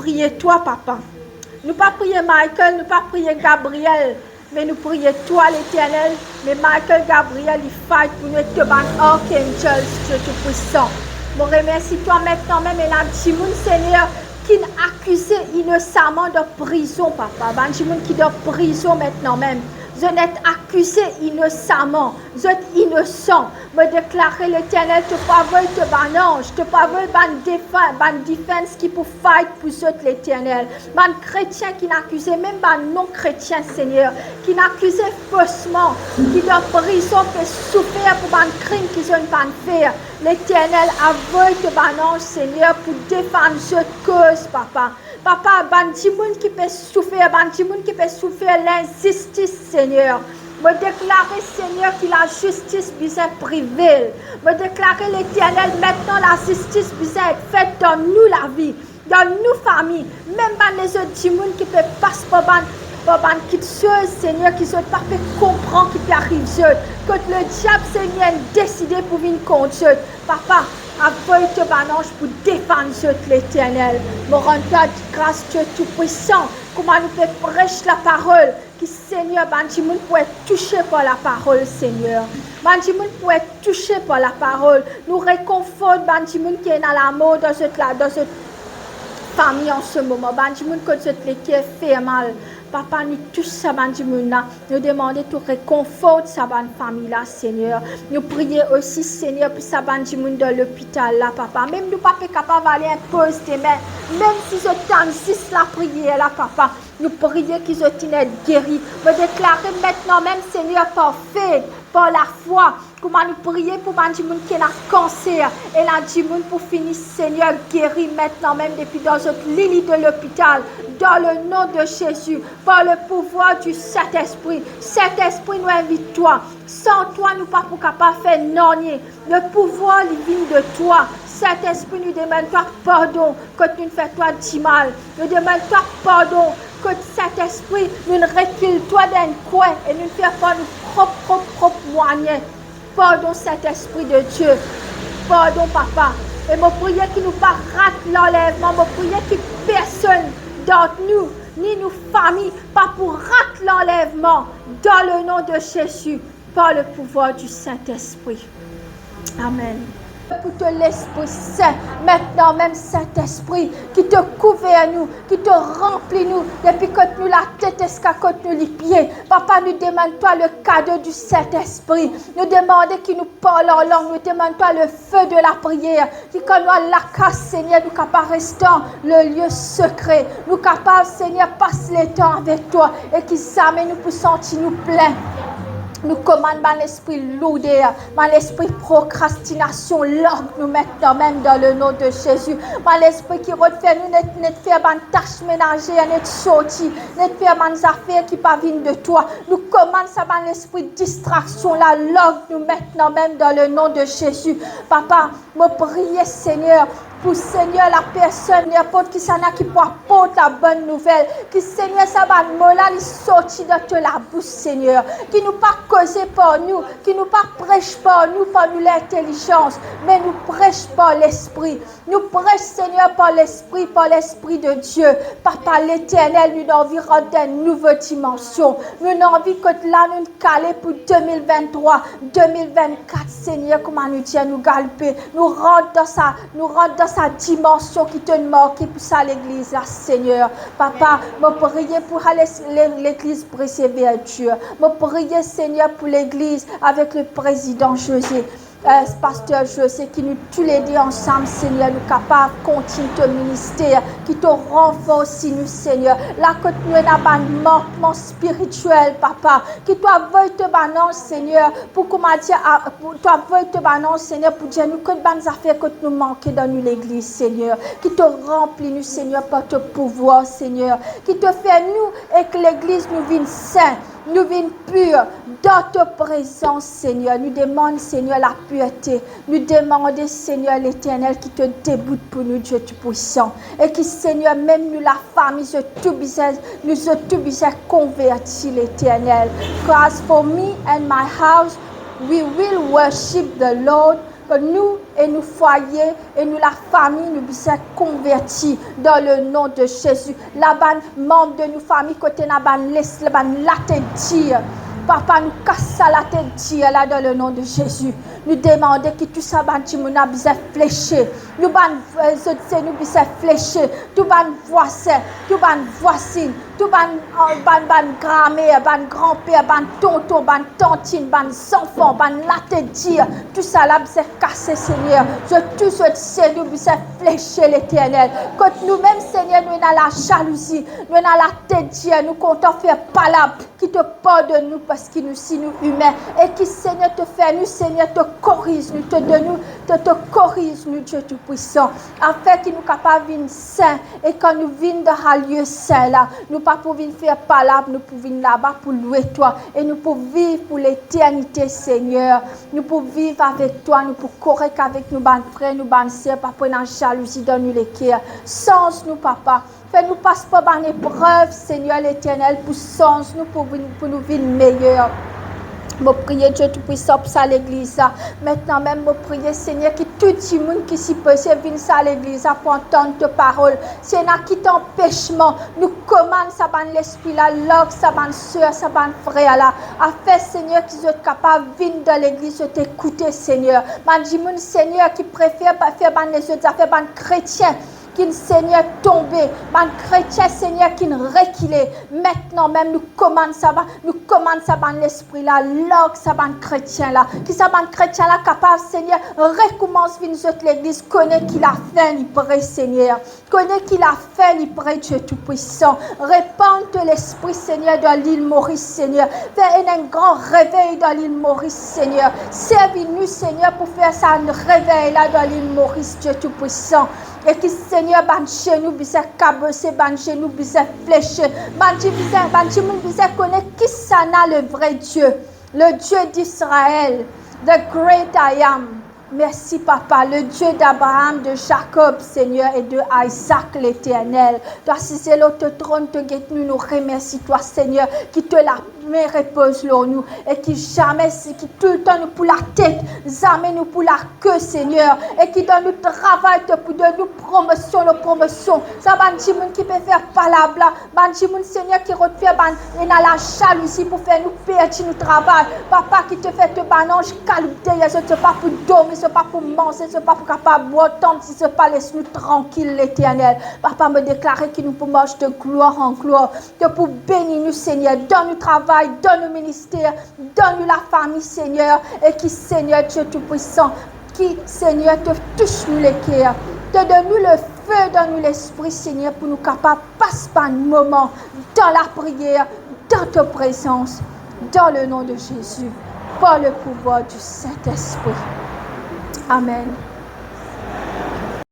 prions toi, papa. Nous pas prier Michael, nous pas prier Gabriel, mais nous prions toi, l'Éternel. Mais Michael, Gabriel, il fight pour nous être un archangel, Dieu Tout-Puissant. Je remercie toi maintenant même et la Jimoun, Seigneur, qui n'a accusé innocemment de prison, papa. Ben Jimoun qui est de prison maintenant même. Je n'ai accusé innocemment. Je suis innocent. Me déclarer l'Éternel, te faveur, te ban ange, te faveur, ban défense qui pour fight pour ceux l'Éternel. Ban chrétien qui n'accusé, même ban non-chrétien, Seigneur, qui n'accusé faussement, qui de prison fait souffrir pour ban crime qu'ils ont pas faire. L'Éternel aveugle te ban ange, Seigneur, pour défendre cette cause, papa. Papa, bandi moun qui peut souffrir, bandi moun qui peut souffrir l'injustice, Seigneur. Me déclarer, Seigneur, que la justice besoin privée. Me déclarer, l'Éternel, maintenant la justice besoin être faite dans nous la vie, dans nous familles, même dans les autres gens qui peuvent passer par ban qui chose, Seigneur, qui sont pas fait comprendre qui peut arriver. Que le diable, Seigneur, décidé pour venir contre eux. Papa, avec te banange pour défendre l'Éternel. Me rendre grâce, Dieu Tout-Puissant. Comment nous pouvons prêcher la parole. Qui, Seigneur, Bandimoun pour être touché par la parole, Seigneur. Bandimoun pour être touché par la parole. Nous réconforte Bandimoun qui est dans la mort dans cette famille en ce moment. Bandimoun que cette qui fait mal. Papa, nous touche ça, nous demandons tout réconfort sa famille là, Seigneur. Nous prions aussi, Seigneur, pour sa bandimoun dans l'hôpital là, papa. Même nous pas capable d'aller imposer tes mains, même si je t'insiste la prière là, papa. Nous prions qu'ils soient guéris. Me déclarer maintenant même, Seigneur, par fait, par la foi. Comment nous prions pour Bandimoun qui a cancer et la Dimoun pour finir, Seigneur, guéri maintenant même depuis dans notre lit de l'hôpital. Dans le nom de Jésus, par le pouvoir du Saint-Esprit. Saint-Esprit, nous invite toi. Sans toi, nous ne sommes pas capables de faire non. Le pouvoir vient de toi. Saint-Esprit, nous demandons toi pardon quand nous faisons toi du mal. Nous demandons toi pardon que Saint-Esprit, nous recule toi d'un coin et nous ne faisons pas nos propres moyens. Pardon, Saint-Esprit de Dieu. Pardon, Papa. Et mon prière qui nous pas rate l'enlèvement. Mon prière qui personne d'entre nous, ni nos familles, pas pour rater l'enlèvement. Dans le nom de Jésus, par le pouvoir du Saint-Esprit. Amen. Pour te l'Esprit Saint, maintenant même Saint-Esprit, qui te couvre nous, qui te remplit nous, depuis que nous la tête jusqu'à côté nous les pieds. Papa, nous demande toi le cadeau du Saint-Esprit. Nous demandons qu'il nous parle en langue. Nous demandons toi le feu de la prière. Qui quand nous la casse, Seigneur, nous capables rester le lieu secret. Nous capables, Seigneur, passer le temps avec toi et qui s'amène nous pour sentir nous pleins. Nous commandons l'esprit lourdeur, l'esprit procrastination, l'ordre nous maintenant même dans le nom de Jésus. L'esprit qui refait nous, notre faire une tâche ménagère, notre sortie, notre faire des affaires qui parviennent de toi. Nous commandons ça l'esprit de distraction, la l'ordre nous maintenant même dans le nom de Jésus. Papa, me prier Seigneur. Pour Seigneur, la personne, n'importe qui s'en a qui peut apporter la bonne nouvelle. Qui Seigneur, ça va nous sortir de la bouche, Seigneur. Qui nous pas causer par nous, qui nous pas prêche par nous l'intelligence, mais nous prêche par l'esprit. Nous prêche, Seigneur, par l'esprit de Dieu. Papa l'éternel, nous avons envie de rentrer une nouvelle dimension. Nous avons envie que là, nous caler pour 2023, 2024, Seigneur, comment nous dire, nous galoper. Nous rentrons dans sa dimension qui te manque pour ça l'église là, Seigneur. Papa, me prier pour l'église préserver Dieu. Me prier, Seigneur, pour l'église avec le président José. Pasteur José, qui nous tous les deux ensemble, Seigneur, nous capables de continuer ton ministère, qui te renforce, nous, Seigneur. Là, que nous avons un manquement spirituel, Papa, qui toi veuille te banner, Seigneur, pour comment dire, toi veuille te banner, Seigneur, pour dire nous que de bonnes affaires que nous manquons dans nous, l'église, Seigneur, qui te remplit, nous, Seigneur, par ton pouvoir, Seigneur, qui te fait, nous, et que l'église nous vienne sainte. Nous venons purs dans ta présence, Seigneur. Nous demandons, Seigneur, la pureté. Nous demandons, Seigneur, l'éternel qui te déboute pour nous, Dieu Tout-Puissant. Et qui, Seigneur, même nous, la famille, nous sommes tout bien convertis, l'éternel. Because for me and my house, we will worship the Lord que nous et nos foyers et nous la famille nous puissions convertis dans le nom de Jésus. La ban membre de nos familles côté na ban laisse la ban la tête dire. Papa, nous casse la tête dire là dans le nom de Jésus. Nous demandons que tout ça ban ti moun a besoin fléché. Nous ban nous besoin fléché. Tout ban voisin, tout ban voisine, tout ban grand-mère, ban grand-père, ban tonton, ban tantine, ban enfant, ban la tête dire. Tout ça là besoin casser Seigneur. Tout ce Seigneur besoin fléché l'Éternel. Quand nous-mêmes Seigneur nous dans la jalousie, nous dans la tête dire, nous comptons faire palabre qui te pardonne nous parce que nous sommes humains et qui Seigneur te fait nous Seigneur te corrige nous te corrige nous Dieu tout puissant afin que nous capables de saint et quand nous venons dans un lieu saint là nous pas pour venir faire palabre nous pour venir là-bas pour louer toi et nous pour vivre pour l'éternité Seigneur nous pour vivre avec toi nous pour correct avec nos bons frères nos bonnes sœurs pas pour la jalousie dans nous les cœurs sans nous papa fais-nous passer par une épreuve, Seigneur l'Éternel, pour sens nous, pour nous vivre meilleur. Je prie Dieu Tout-Puissant pour ça l'église. Maintenant même, je prie Seigneur que tout le monde qui s'y peut vienne à l'église pour entendre ta parole. Seigneur, qui t'empêchement, nous commande ça ban l'esprit là, l'homme, ça ban soeur, ça ban frère là. Afin Seigneur qu'ils soient capables de venir dans l'église et t'écouter Seigneur. Man dit mon Seigneur qui préfère pas faire ban les autres affaires ban chrétiens. Qui Seigneur tombé, man chrétien Seigneur qui reculé. Maintenant même nous commande ça ban l'esprit là, l'orgue ça ban chrétien là, qui ça ban chrétien là capable Seigneur recommence venir sur l'église, connaît qu'il a fait libérer Seigneur, connaît qu'il a fait libérer Dieu tout puissant. Répande l'esprit Seigneur dans l'île Maurice Seigneur, fais un grand réveil dans l'île Maurice Seigneur. Servis-nous Seigneur pour faire ça un réveil là dans l'île Maurice Dieu tout puissant. Et qui Seigneur ban chez nous bise cabossé ban chez nous bise fléché ban chez nous bise connaît qui ça n'a le vrai Dieu, le Dieu d'Israël, the great I am. Merci papa, le Dieu d'Abraham, de Jacob Seigneur et de Isaac l'Éternel. Toi si c'est l'autre trône te guette nous remercie toi Seigneur qui te la mais repose sur nous et qui jamais qui tout le temps nous pour la tête jamais nous pour la queue Seigneur et qui donne nous travail pour de nous promotion ça ban ti moun qui peut faire palabre là ban ti moun Seigneur qui retient ban et dans la jalousie pour faire nous perdre nous travail papa qui te fait te banange calité c'est pas pour dormir c'est pas pour manger c'est pas pour capable boire tant si c'est pas laisse nous tranquille l'Éternel papa me déclarer que nous pour marcher de gloire en gloire que pour bénir nous Seigneur donne nous travail donne-nous ministère, donne-nous la famille, Seigneur, et qui, Seigneur, Dieu Tout-Puissant, qui, Seigneur, te touche-nous les cœurs, te donne-nous le feu, donne-nous l'esprit, Seigneur, pour nous capables de passer par un moment dans la prière, dans ta présence, dans le nom de Jésus, par le pouvoir du Saint-Esprit. Amen.